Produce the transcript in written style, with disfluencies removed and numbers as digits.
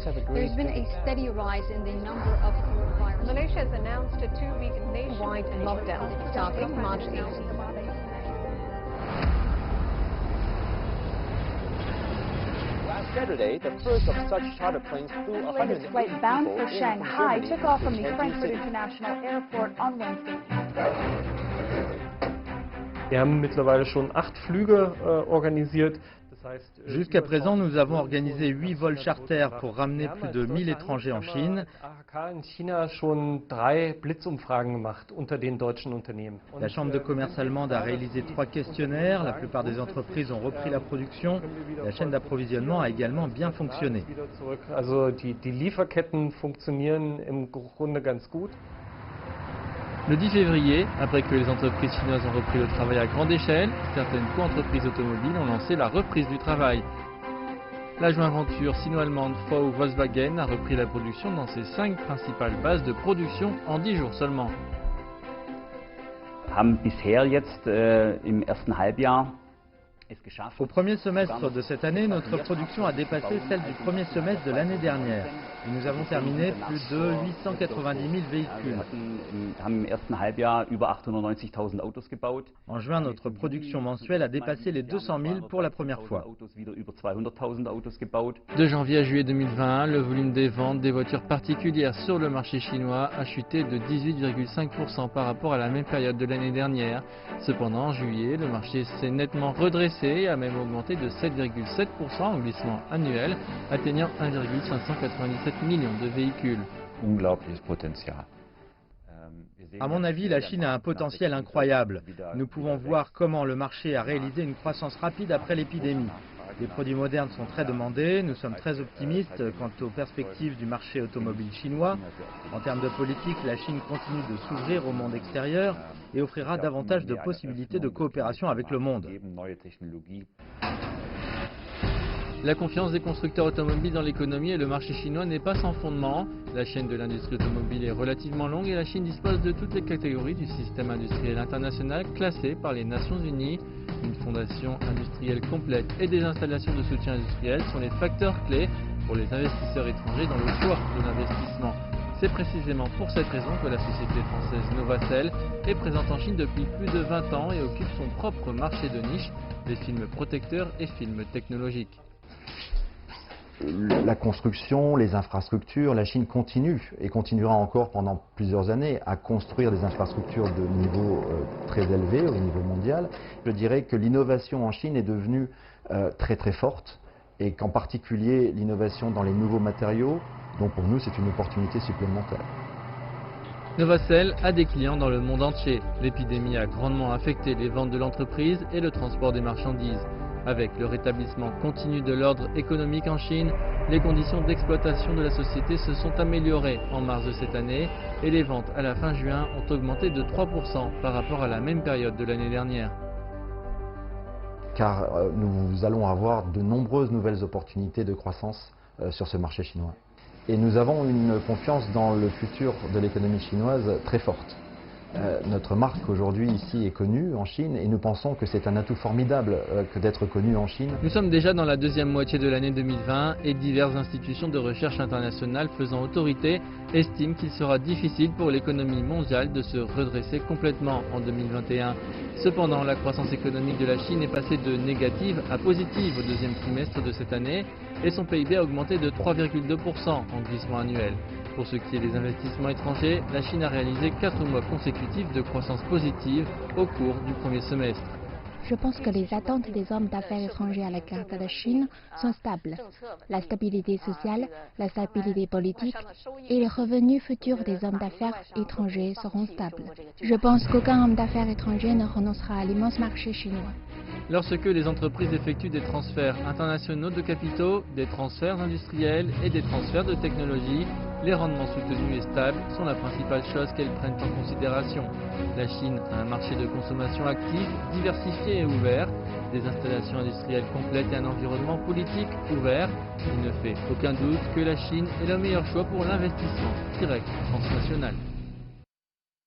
There's been a steady rise in the number of coronavirus. Malaysia has announced a 2-week nationwide lockdown starting March 18th. Last Saturday, the first of such charter planes flew 180 flight bound people for into Shanghai Germany took off from to the 20 Frankfurt cities. International Airport on Wednesday. Wir haben mittlerweile schon 8 Flüge organisiert. Jusqu'à présent, nous avons organisé 8 vols charters pour ramener plus de 1000 étrangers en Chine. La Chambre de commerce allemande a réalisé 3 questionnaires. La plupart des entreprises ont repris la production. La chaîne d'approvisionnement a également bien fonctionné. Die Lieferketten funktionieren im Grunde ganz gut. Le 10 février, après que les entreprises chinoises ont repris le travail à grande échelle, certaines co-entreprises automobiles ont lancé la reprise du travail. La joint venture sino-allemande VW-Volkswagen a repris la production dans ses 5 principales bases de production en 10 jours seulement. Haben bisher jetzt im ersten Halbjahr es geschafft. Au premier semestre de cette année, notre production a dépassé celle du premier semestre de l'année dernière. Et nous avons terminé plus de 890 000 véhicules. Wir haben im ersten Halbjahr über 890.000 Autos gebaut. En juin, notre production mensuelle a dépassé les 200 000 pour la première fois. Wieder über 200.000 Autos gebaut. De janvier à juillet 2020, le volume des ventes des voitures particulières sur le marché chinois a chuté de 18,5% par rapport à la même période de l'année dernière. Cependant, en juillet, le marché s'est nettement redressé et a même augmenté de 7,7% en glissement annuel, atteignant 1,597 millions de véhicules. Unglaubliches Potenzial. À mon avis, la Chine a un potentiel incroyable. Nous pouvons voir comment le marché a réalisé une croissance rapide après l'épidémie. Les produits modernes sont très demandés, nous sommes très optimistes quant aux perspectives du marché automobile chinois. En termes de politique, la Chine continue de s'ouvrir au monde extérieur et offrira davantage de possibilités de coopération avec le monde. La confiance des constructeurs automobiles dans l'économie et le marché chinois n'est pas sans fondement. La chaîne de l'industrie automobile est relativement longue et la Chine dispose de toutes les catégories du système industriel international classé par les Nations Unies. Une fondation industrielle complète et des installations de soutien industriel sont les facteurs clés pour les investisseurs étrangers dans le choix de l'investissement. C'est précisément pour cette raison que la société française Novacell est présente en Chine depuis plus de 20 ans et occupe son propre marché de niche, les films protecteurs et films technologiques. La construction, les infrastructures, la Chine continue et continuera encore pendant plusieurs années à construire des infrastructures de niveau très élevé au niveau mondial. Je dirais que l'innovation en Chine est devenue très forte et qu'en particulier l'innovation dans les nouveaux matériaux, donc pour nous c'est une opportunité supplémentaire. Novacell a des clients dans le monde entier. L'épidémie a grandement affecté les ventes de l'entreprise et le transport des marchandises. Avec le rétablissement continu de l'ordre économique en Chine, les conditions d'exploitation de la société se sont améliorées en mars de cette année et les ventes à la fin juin ont augmenté de 3% par rapport à la même période de l'année dernière. Car nous allons avoir de nombreuses nouvelles opportunités de croissance sur ce marché chinois. Et nous avons une confiance dans le futur de l'économie chinoise très forte. Notre marque aujourd'hui ici est connue en Chine et nous pensons que c'est un atout formidable que d'être connu en Chine. Nous sommes déjà dans la deuxième moitié de l'année 2020 et diverses institutions de recherche internationales faisant autorité estiment qu'il sera difficile pour l'économie mondiale de se redresser complètement en 2021. Cependant, la croissance économique de la Chine est passée de négative à positive au deuxième trimestre de cette année et son PIB a augmenté de 3,2% en glissement annuel. Pour ce qui est des investissements étrangers, la Chine a réalisé 4 mois consécutifs de croissance positive au cours du premier semestre. Je pense que les attentes des hommes d'affaires étrangers à l'égard de la Chine sont stables. La stabilité sociale, la stabilité politique et les revenus futurs des hommes d'affaires étrangers seront stables. Je pense qu'aucun homme d'affaires étranger ne renoncera à l'immense marché chinois. Lorsque les entreprises effectuent des transferts internationaux de capitaux, des transferts industriels et des transferts de technologie, les rendements soutenus et stables sont la principale chose qu'elles prennent en considération. La Chine a un marché de consommation actif, diversifié et ouvert, des installations industrielles complètes et un environnement politique ouvert. Il ne fait aucun doute que la Chine est le meilleur choix pour l'investissement direct transnational.